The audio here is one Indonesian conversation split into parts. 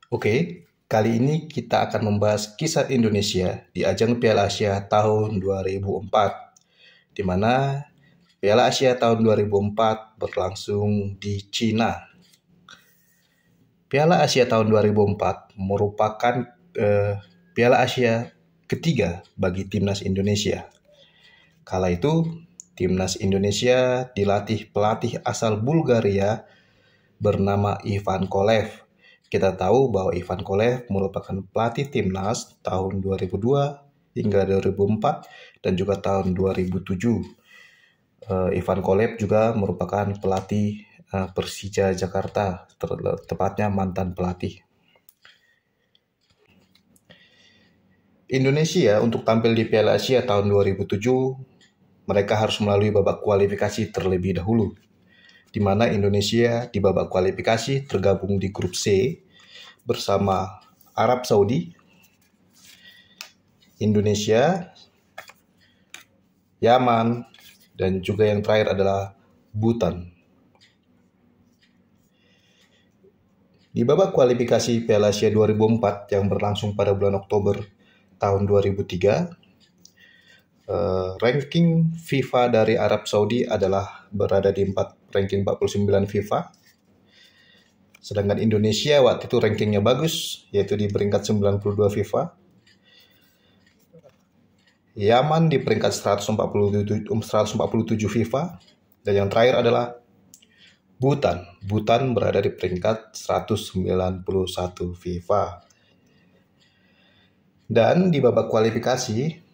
Oke, kali ini kita akan membahas kisah Indonesia di ajang Piala Asia tahun 2004, di mana Piala Asia tahun 2004 berlangsung di Cina. Piala Asia tahun 2004 merupakan Piala Asia ketiga bagi timnas Indonesia. Kala itu, timnas Indonesia dilatih pelatih asal Bulgaria bernama Ivan Kolev. Kita tahu bahwa Ivan Kolev merupakan pelatih timnas tahun 2002 hingga 2004 dan juga tahun 2007. Ivan Kolev juga merupakan pelatih Persija Jakarta, tepatnya mantan pelatih. Indonesia untuk tampil di Piala Asia tahun 2007, mereka harus melalui babak kualifikasi terlebih dahulu, di mana Indonesia di babak kualifikasi tergabung di grup C bersama Arab Saudi, Indonesia, Yaman, dan juga yang terakhir adalah Bhutan. Di babak kualifikasi Piala Asia 2004 yang berlangsung pada bulan Oktober tahun 2003, ranking FIFA dari Arab Saudi adalah berada di ranking 49 FIFA. Sedangkan Indonesia waktu itu rankingnya bagus, yaitu di peringkat 92 FIFA. Yaman di peringkat 147 FIFA. Dan yang terakhir adalah Bhutan. Bhutan berada di peringkat 191 FIFA. Dan di babak kualifikasi,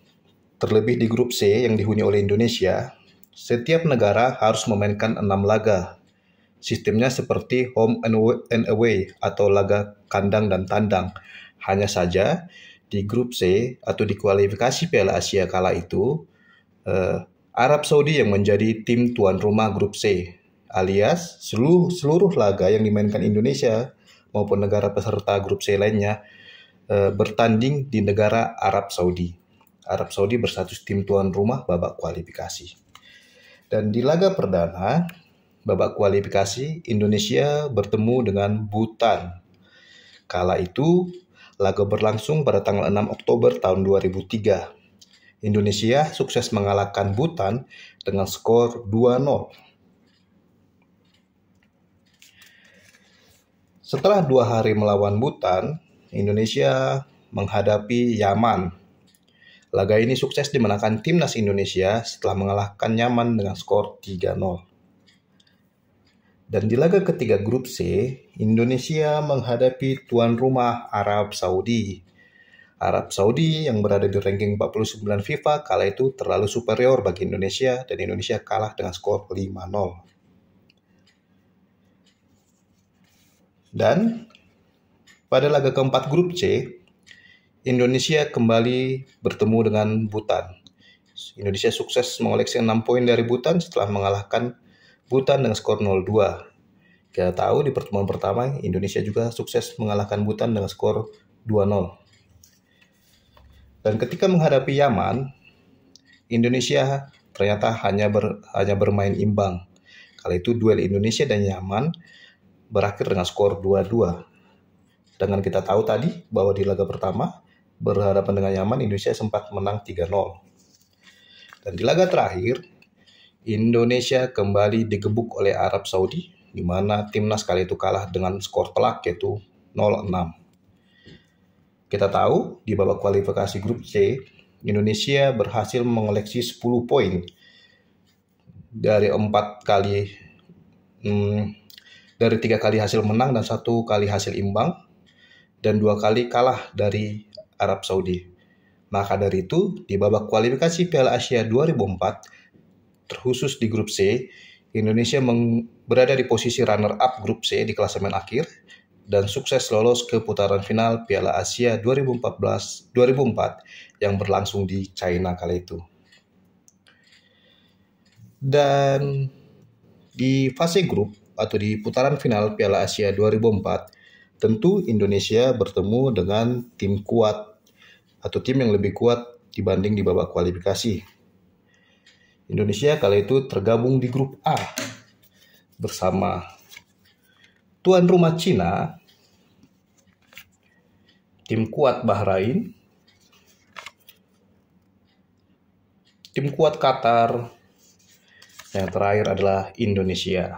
terlebih di grup C yang dihuni oleh Indonesia, setiap negara harus memainkan 6 laga. Sistemnya seperti home and away atau laga kandang dan tandang. Hanya saja di grup C atau di kualifikasi Piala Asia kala itu, Arab Saudi yang menjadi tim tuan rumah grup C, alias seluruh laga yang dimainkan Indonesia maupun negara peserta grup C lainnya bertanding di negara Arab Saudi. Arab Saudi berstatus tim tuan rumah babak kualifikasi. Dan di laga perdana babak kualifikasi, Indonesia bertemu dengan Bhutan. Kala itu, laga berlangsung pada tanggal 6 Oktober tahun 2003. Indonesia sukses mengalahkan Bhutan dengan skor 2-0. Setelah 2 hari melawan Bhutan, Indonesia menghadapi Yaman. Laga ini sukses dimenangkan timnas Indonesia setelah mengalahkan Yaman dengan skor 3-0. Dan di laga ketiga grup C, Indonesia menghadapi tuan rumah Arab Saudi. Arab Saudi yang berada di ranking 49 FIFA kala itu terlalu superior bagi Indonesia dan Indonesia kalah dengan skor 5-0. Dan pada laga keempat grup C, Indonesia kembali bertemu dengan Bhutan. Indonesia sukses mengoleksi 6 poin dari Bhutan setelah mengalahkan Bhutan dengan skor 0-2. Kita tahu di pertemuan pertama Indonesia juga sukses mengalahkan Bhutan dengan skor 2-0. Dan ketika menghadapi Yaman, Indonesia ternyata hanya bermain imbang. Kala itu duel Indonesia dan Yaman berakhir dengan skor 2-2. Dengan kita tahu tadi bahwa di laga pertama berhadapan dengan Yaman, Indonesia sempat menang 3-0. Dan di laga terakhir, Indonesia kembali digebuk oleh Arab Saudi, di mana timnas kali itu kalah dengan skor telak yaitu 0-6. Kita tahu di babak kualifikasi grup C, Indonesia berhasil mengoleksi 10 poin dari 3 kali hasil menang dan 1 kali hasil imbang, dan 2 kali kalah dari Arab Saudi. Maka dari itu, di babak kualifikasi Piala Asia 2004, terkhusus di grup C, Indonesia berada di posisi runner-up grup C di klasemen akhir dan sukses lolos ke putaran final Piala Asia 2004 yang berlangsung di China kala itu. Dan di fase grup atau di putaran final Piala Asia 2004, tentu Indonesia bertemu dengan tim kuat atau tim yang lebih kuat dibanding di babak kualifikasi. Indonesia kala itu tergabung di grup A bersama tuan rumah Cina, tim kuat Bahrain, tim kuat Qatar, yang terakhir adalah Indonesia.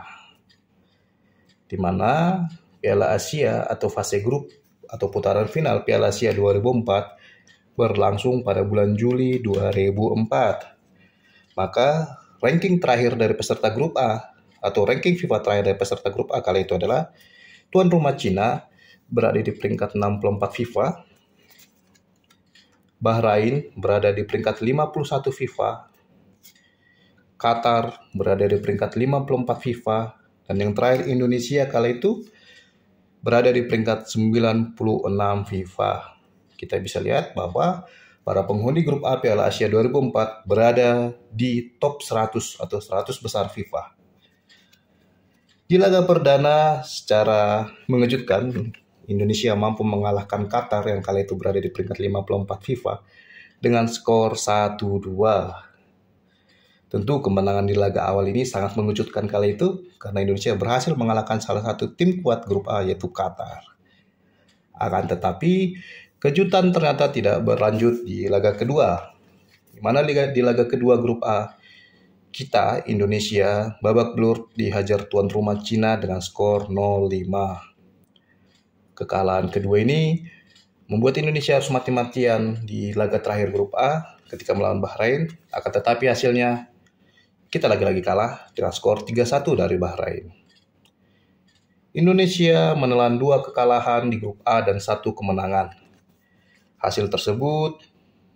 Di mana Piala Asia atau fase grup atau putaran final Piala Asia 2004 berlangsung pada bulan Juli 2004. Maka ranking terakhir dari peserta grup A atau ranking FIFA terakhir dari peserta grup A kali itu adalah tuan rumah Cina berada di peringkat 64 FIFA, Bahrain berada di peringkat 51 FIFA, Qatar berada di peringkat 54 FIFA, dan yang terakhir Indonesia kala itu berada di peringkat 96 FIFA. Kita bisa lihat bahwa para penghuni grup A Piala Asia 2004 berada di top 100 atau 100 besar FIFA. Di laga perdana secara mengejutkan, Indonesia mampu mengalahkan Qatar yang kala itu berada di peringkat 54 FIFA dengan skor 1-2. Tentu kemenangan di laga awal ini sangat mengejutkan kala itu karena Indonesia berhasil mengalahkan salah satu tim kuat grup A yaitu Qatar. Akan tetapi kejutan ternyata tidak berlanjut di laga kedua. Di mana di laga kedua grup A, kita Indonesia babak belur dihajar tuan rumah Cina dengan skor 0-5. Kekalahan kedua ini membuat Indonesia harus mati-matian di laga terakhir grup A ketika melawan Bahrain. Akan tetapi hasilnya kita lagi-lagi kalah dengan skor 3-1 dari Bahrain. Indonesia menelan 2 kekalahan di grup A dan 1 kemenangan. Hasil tersebut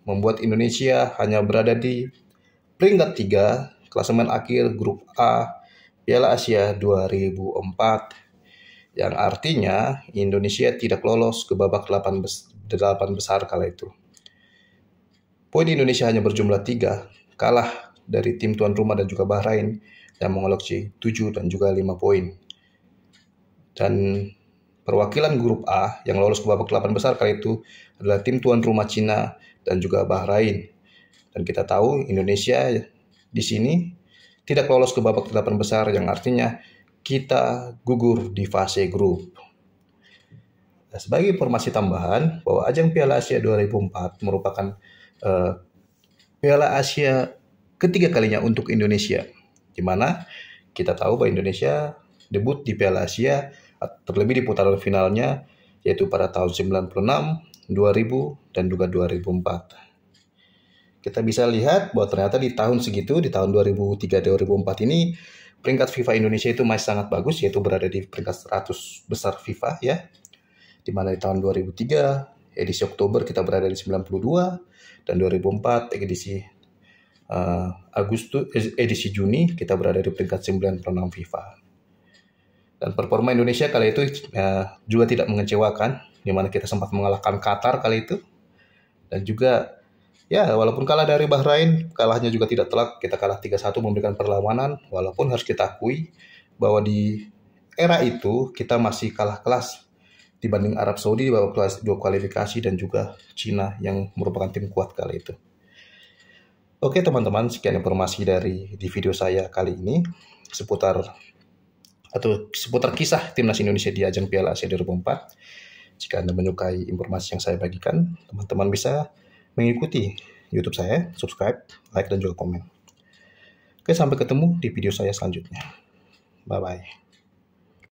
membuat Indonesia hanya berada di peringkat 3 klasemen akhir grup A Piala Asia 2004. Yang artinya Indonesia tidak lolos ke babak 8 besar kala itu. Poin Indonesia hanya berjumlah 3, kalah dari tim tuan rumah dan juga Bahrain yang mengoleksi 7 dan juga 5 poin. Dan perwakilan grup A yang lolos ke babak 8 besar kala itu adalah tim tuan rumah Cina dan juga Bahrain. Dan kita tahu Indonesia di sini tidak lolos ke babak 8 besar yang artinya kita gugur di fase grup. Nah, sebagai informasi tambahan bahwa ajang Piala Asia 2004 merupakan Piala Asia ketiga kalinya untuk Indonesia, di mana kita tahu bahwa Indonesia debut di Piala Asia terlebih di putaran finalnya yaitu pada tahun 96, 2000 dan juga 2004. Kita bisa lihat bahwa ternyata di tahun segitu, di tahun 2003-2004 ini peringkat FIFA Indonesia itu masih sangat bagus, yaitu berada di peringkat 100 besar FIFA ya. Di mana di tahun 2003 edisi Oktober kita berada di 92 dan 2004 edisi Juni kita berada di peringkat 96 FIFA. Dan performa Indonesia kali itu juga tidak mengecewakan, di mana kita sempat mengalahkan Qatar kali itu. Dan juga ya, walaupun kalah dari Bahrain, kalahnya juga tidak telak. Kita kalah 3-1 memberikan perlawanan. Walaupun harus kita akui bahwa di era itu kita masih kalah kelas dibanding Arab Saudi di babak kualifikasi dan juga Cina yang merupakan tim kuat kali itu. Oke teman-teman, sekian informasi di video saya kali ini seputar kisah timnas Indonesia di ajang Piala Asia 2004. Jika Anda menyukai informasi yang saya bagikan, teman-teman bisa mengikuti YouTube saya, subscribe, like, dan juga komen. Oke, sampai ketemu di video saya selanjutnya. Bye-bye.